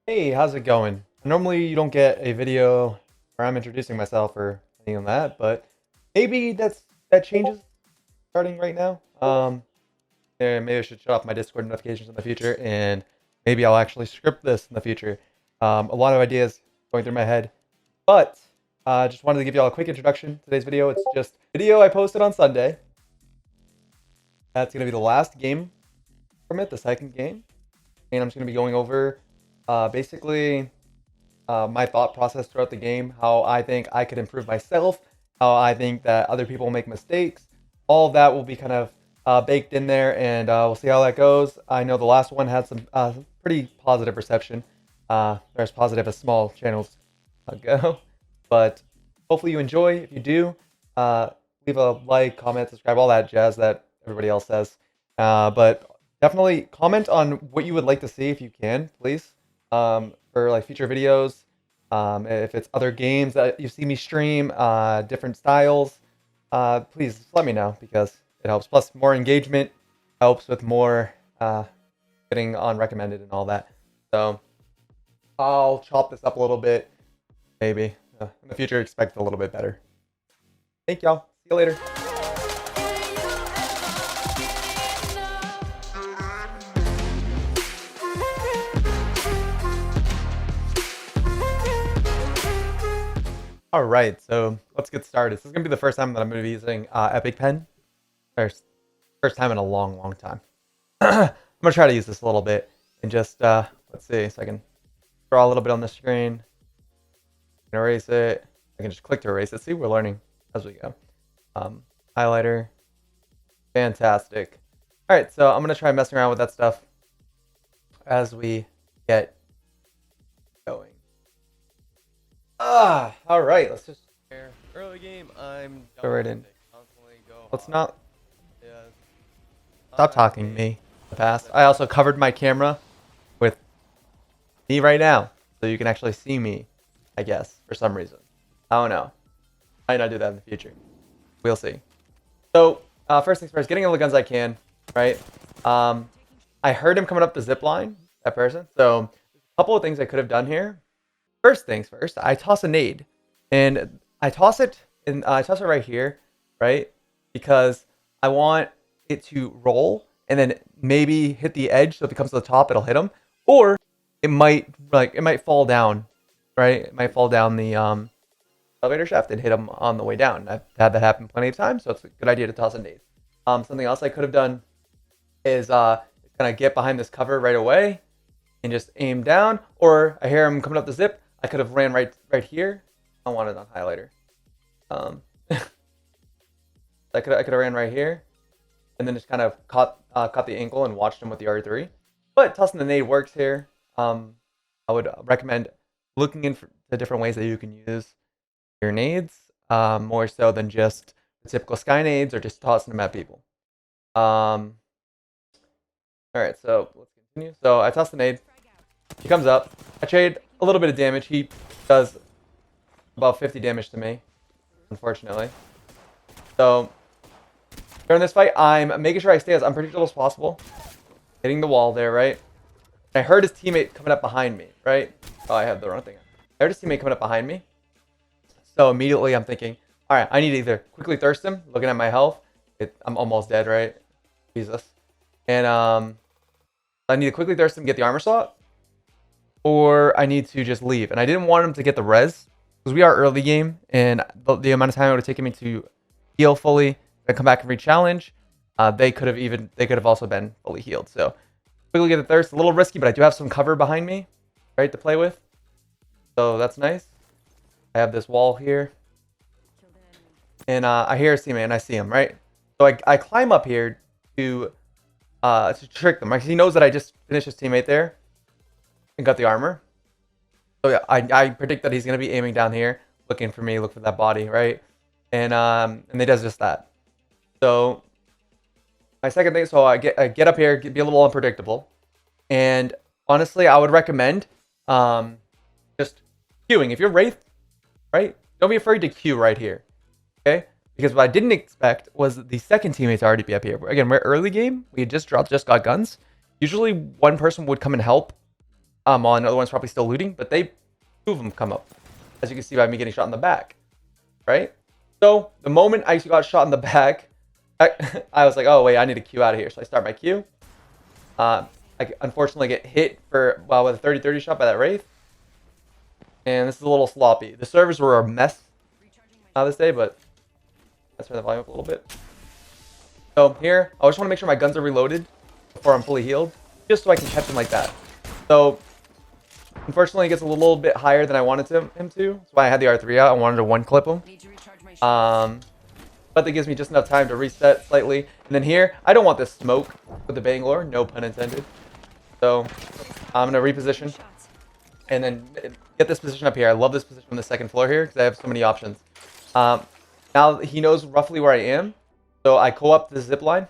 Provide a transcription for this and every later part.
Hey, how's it going? Normally you don't get a video where I'm introducing myself or anything on that, but maybe that changes starting right now. Yeah, maybe I should shut off my Discord notifications in the future, and maybe I'll actually script this in the future. A lot of ideas going through my head, but just wanted to give you all a quick introduction. Today's video, it's just a video I posted on Sunday. That's gonna be the last game from it, the second game, and I'm just gonna be going over basically my thought process throughout the game, how I think I could improve myself, how I think that other people make mistakes. All of that will be kind of baked in there, and we'll see how that goes. I know the last one had some pretty positive reception. They're as positive as small channels go, but hopefully you enjoy. If you do, leave a like, comment, subscribe, all that jazz that everybody else says. But definitely comment on what you would like to see if you can, please. For like future videos. If it's other games that you see me stream, different styles, please just let me know because it helps. Plus, more engagement helps with more getting on recommended and all that. So I'll chop this up a little bit, maybe. In the future, expect a little bit better. Thank y'all. See you later. All right, so let's get started. This is gonna be the first time that I'm gonna be using Epic Pen. First time in a long, long time. I'm gonna try to use this a little bit and just let's see. So I can draw a little bit on the screen, erase it. I can just click to erase it. See, we're learning as we go. Highlighter, fantastic. All right, so I'm gonna try messing around with that stuff as we get going. All right. Let's just Early game, I'm go right in. constantly go Let's hard. not Yeah. stop talking to me in the past. I also covered my camera with me right now, so you can actually see me, I guess, for some reason. I don't know. Might not do that in the future. We'll see. So, first things first, getting all the guns I can, right? I heard him coming up the zip line, that person. So, a couple of things I could have done here. First things first, I toss a nade, and I toss it right here, right? Because I want it to roll and then maybe hit the edge, so if it comes to the top, it'll hit him, or it might fall down, right? It might fall down the elevator shaft and hit him on the way down. I've had that happen plenty of times, so it's a good idea to toss a nade. Something else I could have done is kind of get behind this cover right away and just aim down, or I hear him coming up the zip. I could have ran right here. I want it on highlighter. I could have ran right here, and then just kind of caught the angle and watched him with the R3. But tossing the nade works here. I would recommend looking into different ways that you can use your nades, more so than just the typical sky nades or just tossing them at people. All right, so let's continue. So I toss the nade. He comes up. I trade a little bit of damage. He does about 50 damage to me, unfortunately. So during this fight, I'm making sure I stay as unpredictable as possible. Hitting the wall there, right? And I heard his teammate coming up behind me, right? Oh, I have the wrong thing. I heard his teammate coming up behind me. So immediately I'm thinking, all right, I need to either quickly thirst him, looking at my health. I'm almost dead, right? Jesus. And I need to quickly thirst him, get the armor slot, or I need to just leave. And I didn't want him to get the res, because we are early game, and the amount of time it would have taken me to heal fully and come back and re-challenge, they could have also been fully healed. So quickly get the thirst, a little risky, but I do have some cover behind me, right, to play with. So that's nice. I have this wall here, and I hear his teammate, and I see him, right? So I climb up here to trick them. Right? He knows that I just finished his teammate there and got the armor. So yeah, I predict that he's gonna be aiming down here, looking for me, look for that body, right? And he does just that. So my second thing, so I get up here, be a little unpredictable, and honestly, I would recommend just queuing. If you're Wraith, right? Don't be afraid to queue right here, okay? Because what I didn't expect was the second teammates already be up here. Again, we're early game. We had just got guns. Usually one person would come and help while another one's probably still looting, but two of them come up, as you can see by me getting shot in the back, right? So the moment I got shot in the back, I was like, oh wait, I need to queue out of here. So I start my queue. I unfortunately get hit with a 30-30 shot by that Wraith. And this is a little sloppy. The servers were a mess this day, but let's turn the volume up a little bit. So here, I just want to make sure my guns are reloaded before I'm fully healed, just so I can catch him like that. So unfortunately, it gets a little bit higher than I wanted him to. That's why I had the R3 out. I wanted to one clip him. But that gives me just enough time to reset slightly. And then here, I don't want this smoke with the Bangalore, no pun intended. So I'm gonna reposition and then get this position up here. I love this position on the second floor here because I have so many options. Now he knows roughly where I am, so I go up the zip line.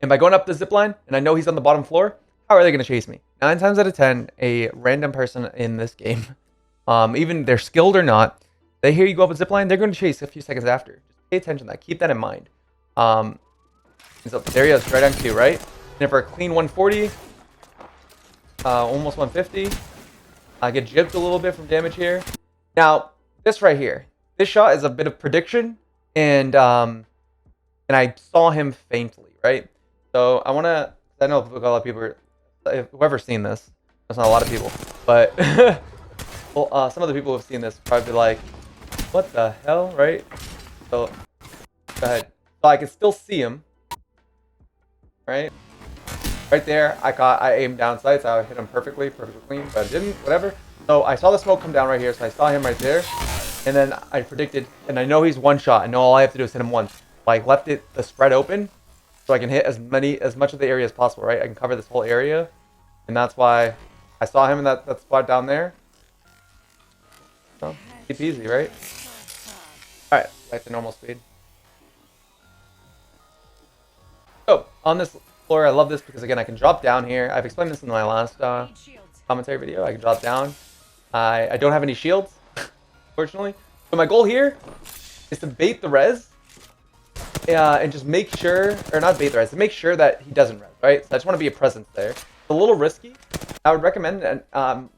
And by going up the zip line, and I know he's on the bottom floor, how are they gonna chase me? 9 times out of 10, a random person in this game, even they're skilled or not, they hear you go up a zip line, they're going to chase a few seconds after. Just pay attention to that. Keep that in mind. So there he is, right on cue, right? And for a clean 140, almost 150, I get gypped a little bit from damage here. Now, this right here, this shot is a bit of prediction, and I saw him faintly, right? So I know a lot of people are, whoever's seen this, that's not a lot of people, but well, some of the people who have seen this probably be like, what the hell, right? So go ahead. So I can still see him, right? Right there, I aimed down sights. I hit him perfectly clean, but I didn't, whatever. So I saw the smoke come down right here, so I saw him right there. And then I predicted, and I know he's one shot. I know all I have to do is hit him once. So I left the spread open, so I can hit as much of the area as possible, right? I can cover this whole area. And that's why I saw him in that spot down there. So, keep easy, right? Alright, back to normal speed. So, on this floor, I love this because, again, I can drop down here. I've explained this in my last commentary video. I can drop down. I don't have any shields, fortunately. So my goal here is to bait the res and just make sure, or not bait the res, to make sure that he doesn't res, right? So I just want to be a presence there. It's a little risky. I would recommend that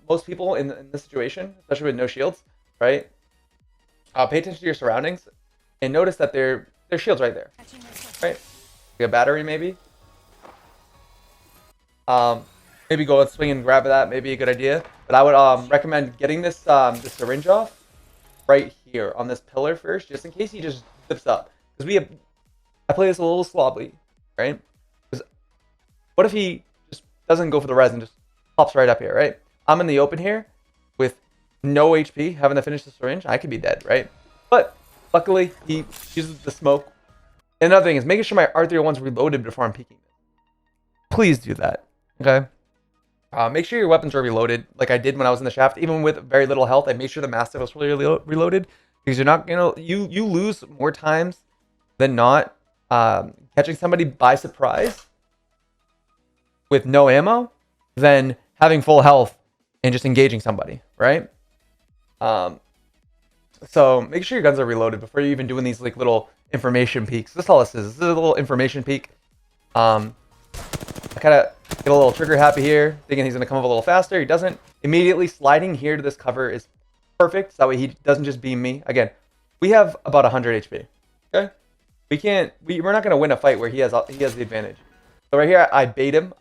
most people in this situation, especially with no shields, right? Pay attention to your surroundings and notice that there's shields right there, right? Like a battery, maybe. Maybe go and swing and grab that. Maybe a good idea. But I would recommend getting this syringe off right here on this pillar first, just in case he just zips up. Because I play this a little sloppily, right? Because what if he just doesn't go for the res and just pops right up here, right? I'm in the open here with no HP, having to finish the syringe. I could be dead, right? But luckily, he uses the smoke. And another thing is making sure my R301's reloaded before I'm peeking. Please do that, okay? Make sure your weapons are reloaded, like I did when I was in the shaft. Even with very little health, I made sure the Mastiff was fully reloaded, because you're not you lose more times than not catching somebody by surprise with no ammo than having full health and just engaging somebody, right? So make sure your guns are reloaded before you're even doing these like little information peaks. That's all this is. This is a little information peak. I kind of get a little trigger happy here, thinking he's going to come up a little faster. He doesn't. Immediately sliding here to this cover is perfect. So that way he doesn't just beam me. Again, we have about 100 HP. Okay, we're not going to win a fight where he has the advantage. So right here, I bait him,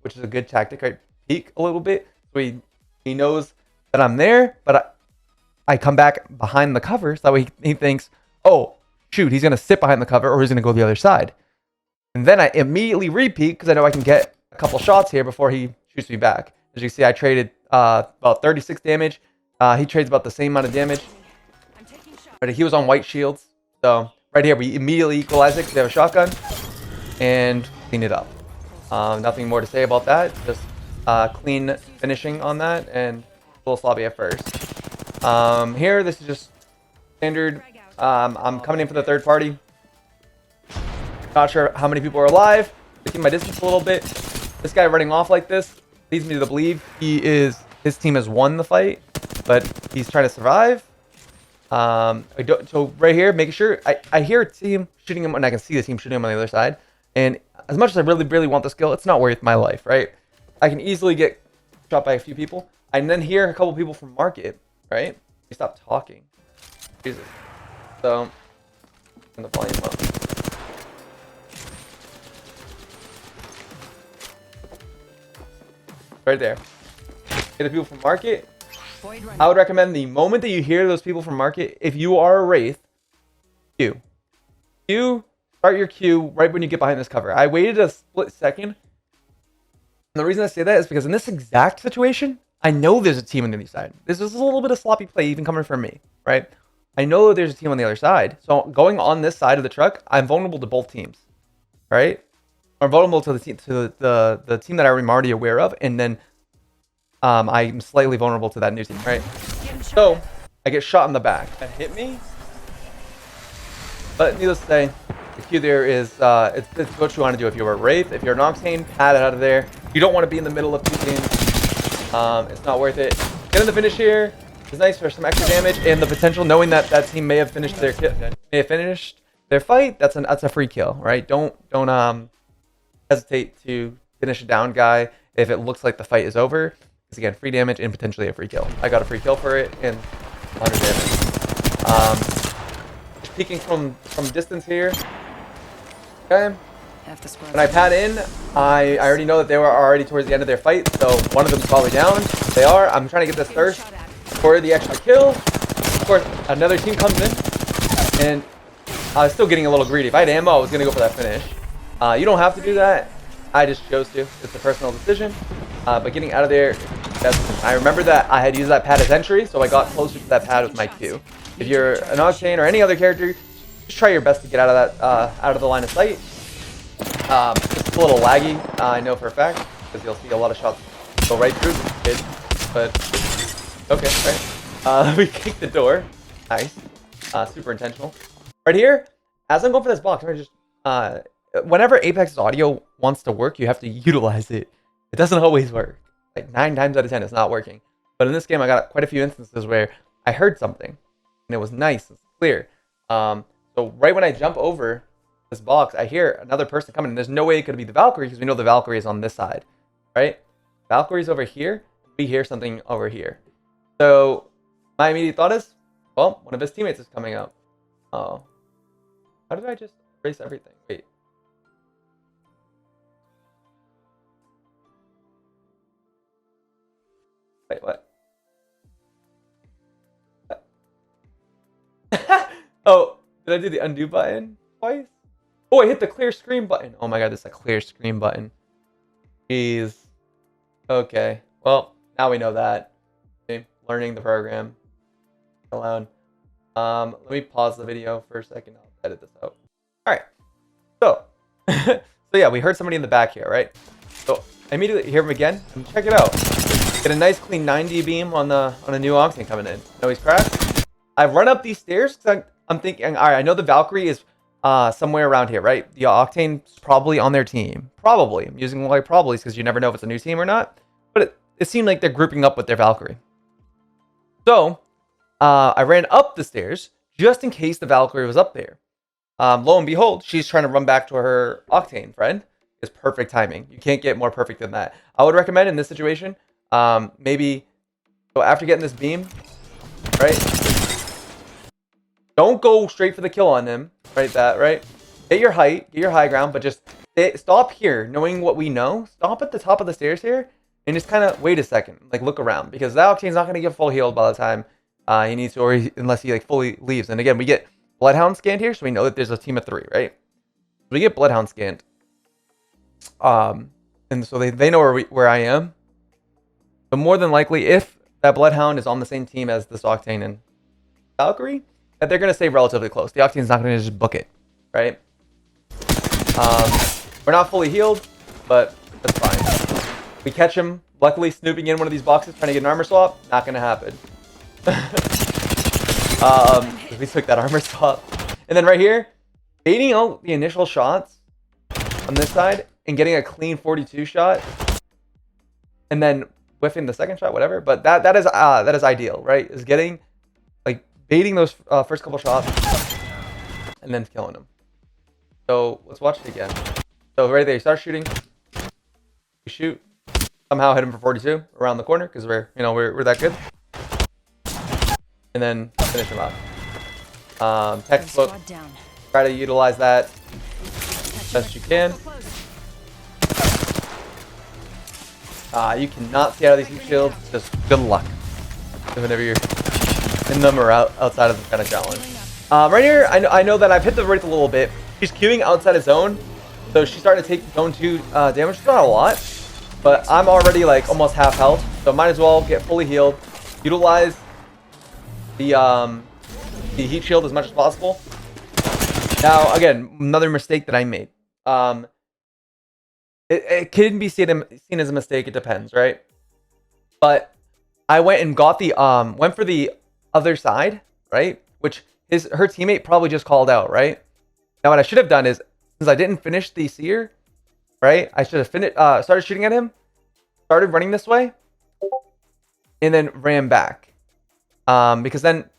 which is a good tactic. Right, peek a little bit, so he knows that I'm there, but I come back behind the cover, so that way he thinks, oh shoot, he's going to sit behind the cover, or he's going to go the other side. And then I immediately repeat because I know I can get a couple shots here before he shoots me back. As you see, I traded about 36 damage. He trades about the same amount of damage. But he was on white shields. So right here, we immediately equalize it because they have a shotgun. And clean it up. Nothing more to say about that. Just clean finishing on that. And a little sloppy at first. Here, this is just standard. I'm coming in for the third party. Not sure how many people are alive. Keep my distance a little bit. This guy running off like this leads me to believe his team has won the fight, but he's trying to survive. So right here, making sure I hear a team shooting him, and I can see the team shooting him on the other side. And as much as I really, really want this kill, it's not worth my life, right? I can easily get shot by a few people. And then hear a couple people from market, right? They stop talking. Jesus. So, turn the volume up. Right there. Hear the people from market. I would recommend the moment that you hear those people from market, if you are a Wraith, Q. Start your Q right when you get behind this cover. I waited a split second. And the reason I say that is because in this exact situation, I know there's a team on the other side. This is a little bit of sloppy play even coming from me, right? I know there's a team on the other side. So going on this side of the truck, I'm vulnerable to both teams, right? I'm vulnerable to the team, the team that I'm already aware of, and then I'm slightly vulnerable to that new team, right? So I get shot in the back. That hit me. But needless to say, the Q there is it's what you want to do if you're a Wraith. If you're an Octane, pad it out of there. You don't want to be in the middle of two teams. It's not worth it. Getting the finish here is nice for some extra damage and the potential, knowing that that team may have finished their fight. That's a free kill, right? Don't hesitate to finish a down guy if it looks like the fight is over. Because again, free damage and potentially a free kill. I got a free kill for it and 100 damage. Peeking from distance here. Okay. When I pad in, I already know that they were already towards the end of their fight, so one of them is probably down. They are. I'm trying to get this thirst for the extra kill. Of course, another team comes in, and I was still getting a little greedy. If I had ammo, I was going to go for that finish. You don't have to do that. I just chose to. It's a personal decision. But getting out of there, I remember that I had used that pad as entry, so I got closer to that pad with my Q. If you're an Octane or any other character, just try your best to get out of that, out of the line of sight. It's a little laggy, I know for a fact, because you'll see a lot of shots go right through this kid. But okay, right. We kicked the door. Nice. Super intentional. Right here, as I'm going for this box, I'm just whenever Apex's audio wants to work, you have to utilize it. It doesn't always work. Like 9 times out of 10, it's not working. But in this game, I got quite a few instances where I heard something, and it was nice, it's clear. So right when I jump over this box, I hear another person coming, and there's no way it could be the Valkyrie because we know the Valkyrie is on this side, right? Valkyrie's over here. We hear something over here. So my immediate thought is, well, one of his teammates is coming up. Oh, how did I just erase everything? Wait. Wait, what? Oh, did I do the undo button twice? Oh, I hit the clear screen button. Oh my god, this is a clear screen button. Jeez. Okay. Well, now we know that. Okay, learning the program. Alone. Let me pause the video for a second. I'll edit this out. Alright. So so yeah, we heard somebody in the back here, right? So I immediately hear him again and check it out. Get a nice clean 90 beam on a new Octane coming in. No, he's cracked. I run up these stairs because I'm thinking, alright, I know the Valkyrie is somewhere around here, right? The Octane's probably on their team. Probably. I'm using like probablys because you never know if it's a new team or not. But it seemed like they're grouping up with their Valkyrie. So I ran up the stairs just in case the Valkyrie was up there. Lo and behold, she's trying to run back to her Octane friend. It's perfect timing. You can't get more perfect than that. I would recommend in this situation, maybe so after getting this beam, right? Don't go straight for the kill on him, right? Get your height, get your high ground, but just stop here, knowing what we know. Stop at the top of the stairs here, and just kind of wait a second, like look around, because that Octane's not going to get full healed by the time he needs to, or unless he like fully leaves. And again, we get Bloodhound scanned here, so we know that there's a team of 3, right? We get Bloodhound scanned, and so they know where I am. But more than likely, if that Bloodhound is on the same team as this Octane and Valkyrie, that they're going to stay relatively close. The Octane's not going to just book it, right? We're not fully healed, but that's fine. We catch him, luckily snooping in one of these boxes, trying to get an armor swap. Not going to happen. We took that armor swap. And then right here, baiting out the initial shots on this side and getting a clean 42 shot. And then whiffing the second shot, whatever. But that is ideal, right? Is getting, like, baiting those first couple shots and then killing them. So let's watch it again. So right there, you start shooting. You shoot. somehow hit him for 42 around the corner because we're that good. And then finish him up. Textbook. Try to utilize that best you can. You cannot see out of these heat shields. Just good luck whenever you're in them or outside of the kind of challenge. Right here, I know that I've hit the Wraith a little bit. She's queuing outside of zone, so she's starting to take zone 2 damage. It's not a lot, but I'm already like almost half health, so might as well get fully healed. Utilize the heat shield as much as possible. Now, again, another mistake that I made. It can be seen as a mistake. It depends, right? But I went and got went for the other side, right? Which her teammate probably just called out, right? Now what I should have done is, since I didn't finish the seer, right? I should have started shooting at him, started running this way, and then ran back. Because then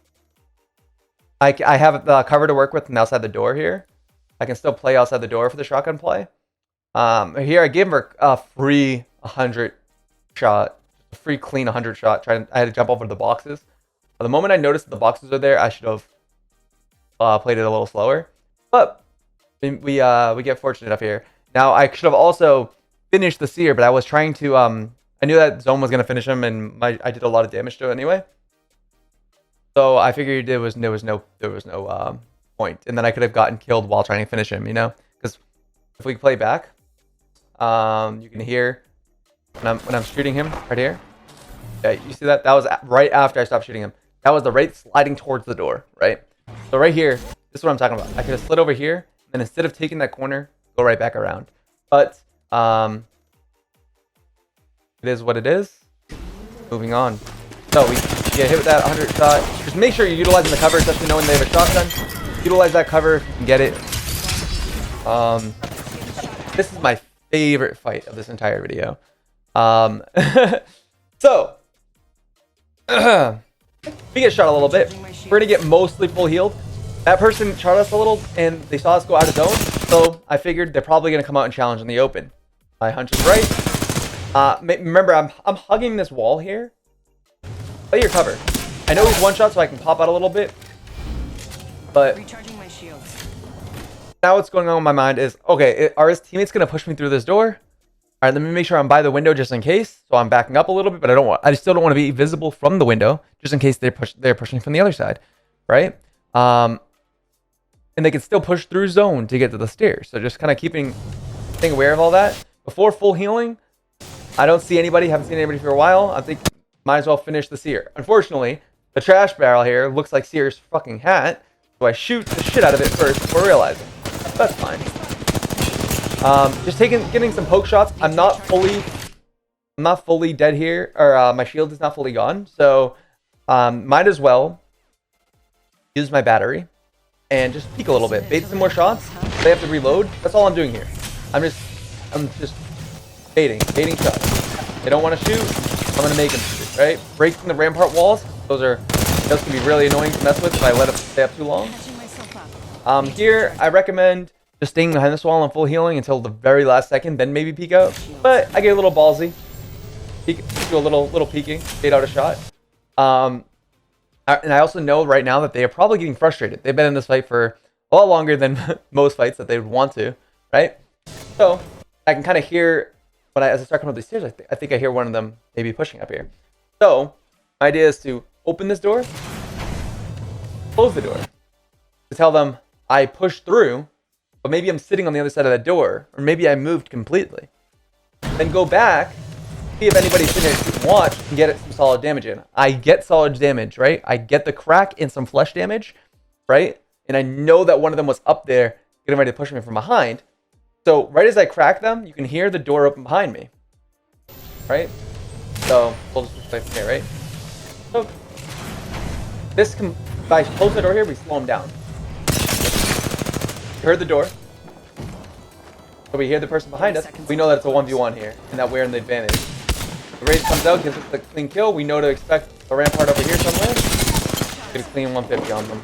I have the cover to work with and outside the door here. I can still play outside the door for the shotgun play. Here I gave her a free 100 shot, a free clean 100 shot. I had to jump over the boxes. The moment I noticed that the boxes are there, I should have played it a little slower. But we get fortunate enough here. Now I should have also finished the seer, but I was trying to I knew that zone was gonna finish him, and I did a lot of damage to it anyway. So I figured there was no point, and then I could have gotten killed while trying to finish him, you know? Because if we play back, you can hear when I'm shooting him right here. Yeah, you see that? That was right after I stopped shooting him. That was the Wraith sliding towards the door, right? So right here, this is what I'm talking about. I could have slid over here, and instead of taking that corner, go right back around. But it is what it is. Moving on. So we get hit with that 100 shot. Just make sure you're utilizing the cover, especially knowing they have a shotgun. Utilize that cover and get it. This is my favorite fight of this entire video. So we get shot a little bit. We're gonna get mostly full healed. That person shot us a little, and they saw us go out of zone. So I figured they're probably gonna come out and challenge in the open. My hunch is right. Remember, I'm hugging this wall here. Play your cover. I know he's one shot, so I can pop out a little bit. But now what's going on in my mind is, okay, are his teammates gonna push me through this door? All right, let me make sure I'm by the window just in case. So I'm backing up a little bit, but I still don't want to be visible from the window, just in case they're pushing from the other side, right? And they can still push through zone to get to the stairs. So just kind of staying aware of all that. Before full healing, I don't see anybody, haven't seen anybody for a while. I think might as well finish the seer. Unfortunately, the trash barrel here looks like Seer's fucking hat, so I shoot the shit out of it first before realizing. That's fine. Just getting some poke shots. I'm not fully dead here, or my shield is not fully gone, so might as well use my battery and just peek a little bit, bait some more shots. They have to reload. That's all I'm doing here. I'm just baiting shots. They don't want to shoot. I'm gonna make them shoot. Right, breaking the rampart walls. Those can be really annoying to mess with if I let them stay up too long. Here I recommend just staying behind this wall and full healing until the very last second, then maybe peek out. But I get a little ballsy. Do a little peeking, bait out a shot. And I also know right now that they are probably getting frustrated. They've been in this fight for a lot longer than most fights that they would want to, right? So I can kind of hear as I start coming up these stairs. I think I hear one of them maybe pushing up here. So my idea is to open this door, close the door, to tell them I pushed through, but maybe I'm sitting on the other side of that door, or maybe I moved completely. Then go back, see if anybody's finished, and watch, and get some solid damage in. I get solid damage, right? I get the crack and some flesh damage, right? And I know that one of them was up there, getting ready to push me from behind. So right as I crack them, you can hear the door open behind me, right? So we'll just play from here, right? So if I close the door here, we slow him down. You heard the door. So we hear the person behind us. We know that it's a 1v1 here, and that we're in the advantage. The Wraith comes out, gives us the clean kill. We know to expect a rampart over here somewhere. Get a clean 150 on them.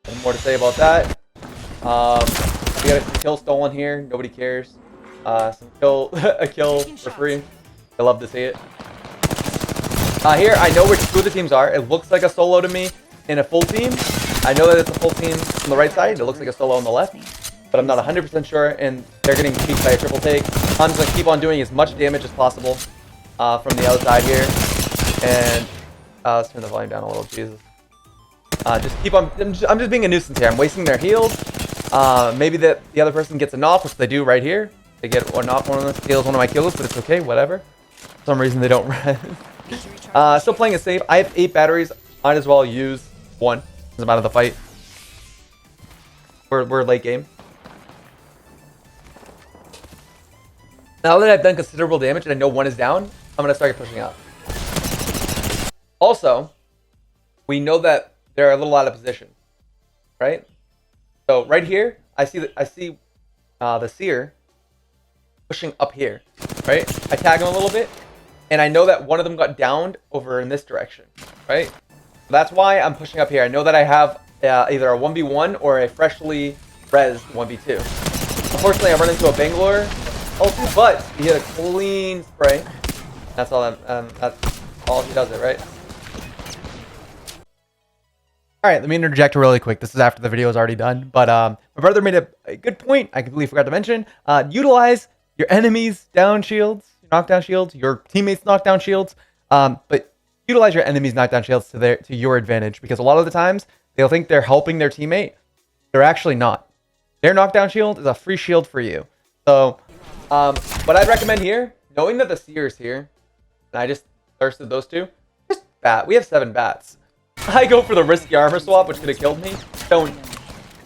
Nothing more to say about that. We got a kill stolen here. Nobody cares. A kill for free. I love to see it. Here, I know which two of the teams are. It looks like a solo to me in a full team. I know that it's a full team on the right side. It looks like a solo on the left, but I'm not 100% sure, and they're getting peeked by a triple take. I'm just going to keep on doing as much damage as possible from the outside here. And let's turn the volume down a little, Jesus. Just keep on, I'm just being a nuisance here. I'm wasting their heals. Maybe the other person gets a knock, which they do right here. They get a knock, one of them steals one of my kills, but it's okay, whatever. For some reason they don't run. Still playing it safe. I have 8 batteries. Might as well use 1 as I'm out of the fight. We're late game. Now that I've done considerable damage and I know 1 is down, I'm gonna start pushing out. Also, we know that they're a little out of position, right? So right here, I see the seer pushing up here, right? I tag him a little bit. And I know that one of them got downed over in this direction, right? So that's why I'm pushing up here. I know that I have either a 1v1 or a freshly rezzed 1v2. Unfortunately, I run into a Bangalore ulti, but he hit a clean spray. That's all that's all he does it, right? All right, let me interject really quick. This is after the video is already done, but my brother made a good point. I completely forgot to mention. Utilize your enemies' down shields. Knockdown shields, your teammates' knockdown shields, but utilize your enemies' knockdown shields to your advantage, because a lot of the times they'll think they're helping their teammate. They're actually not. Their knockdown shield is a free shield for you. So what I'd recommend here, knowing that the seer is here, and I just thirsted those two, just bat. We have 7 bats. I go for the risky armor swap, which could have killed me.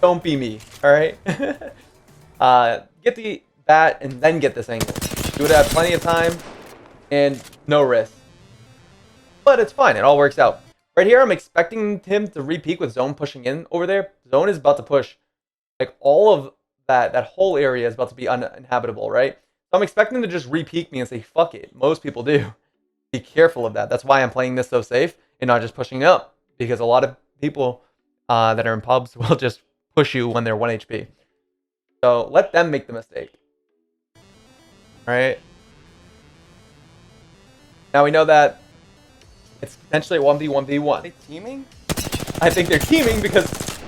Don't be me, all right? Get the bat and then get this angle. You would have plenty of time and no risk. But it's fine. It all works out. Right here, I'm expecting him to re-peek with Zone pushing in over there. Zone is about to push. Like, all of that whole area is about to be uninhabitable, right? So I'm expecting him to just re-peek me and say, fuck it. Most people do. Be careful of that. That's why I'm playing this so safe and not just pushing up. Because a lot of people that are in pubs will just push you when they're 1 HP. So let them make the mistake. Right. Now we know that it's potentially a 1v1v1. Are they teaming? I think they're teaming because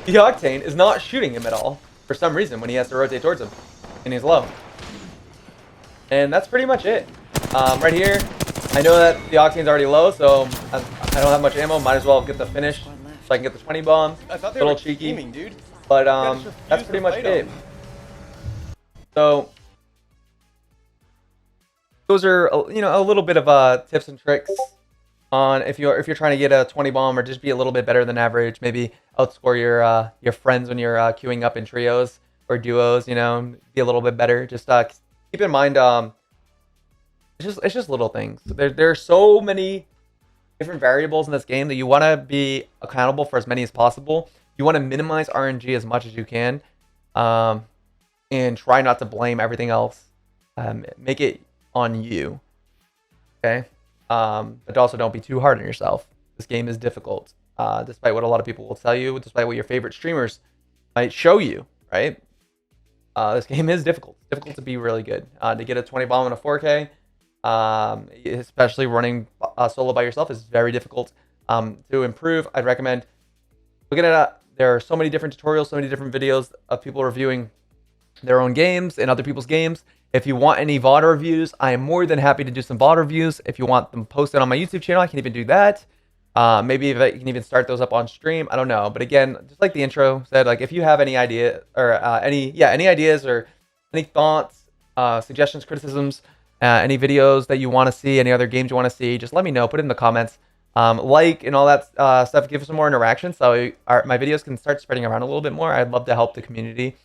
the Octane is not shooting him at all for some reason when he has to rotate towards him and he's low. And that's pretty much it. Right here, I know that the Octane's already low, so I don't have much ammo. Might as well get the finish so I can get the 20 bombs. I thought they a little were cheeky, teaming, dude. But that's pretty much it. So those are, a little bit of tips and tricks on if you're trying to get a 20 bomb or just be a little bit better than average. Maybe outscore your friends when you're queuing up in trios or duos. Be a little bit better. Just keep in mind, it's just little things. There are so many different variables in this game that you want to be accountable for as many as possible. You want to minimize RNG as much as you can, and try not to blame everything else. Make it on you, okay? But also don't be too hard on yourself. This game is difficult, despite what a lot of people will tell you, despite what your favorite streamers might show you, right? This game is difficult. It's difficult to be really good. To get a 20 bomb in a 4K, especially running solo by yourself, is very difficult. To improve, I'd recommend looking at there are so many different tutorials, so many different videos of people reviewing their own games and other people's games. If you want any VOD reviews, I am more than happy to do some VOD reviews. If you want them posted on my YouTube channel, I can even do that. Maybe if I can even start those up on stream, I don't know. But again, just like the intro said, like if you have any idea or any ideas or any thoughts, suggestions, criticisms, any videos that you want to see, any other games you want to see, just let me know. Put it in the comments. Like and all that stuff. Give us some more interaction so my videos can start spreading around a little bit more. I'd love to help the community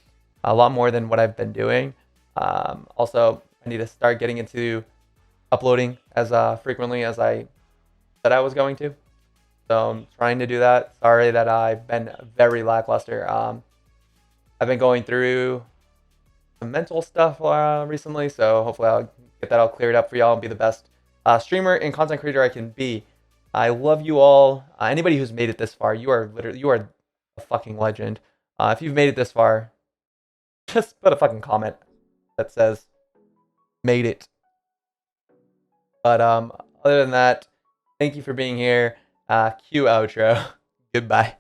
a lot more than what I've been doing. Also, I need to start getting into uploading as frequently as I said I was going to. So I'm trying to do that. Sorry that I've been very lackluster. I've been going through some mental stuff recently, so hopefully I'll get that all cleared up for y'all and be the best streamer and content creator I can be. I love you all. Anybody who's made it this far, you are a fucking legend. If you've made it this far, just put a fucking comment that says "made it." But other than that, thank you for being here. Cue outro. Goodbye.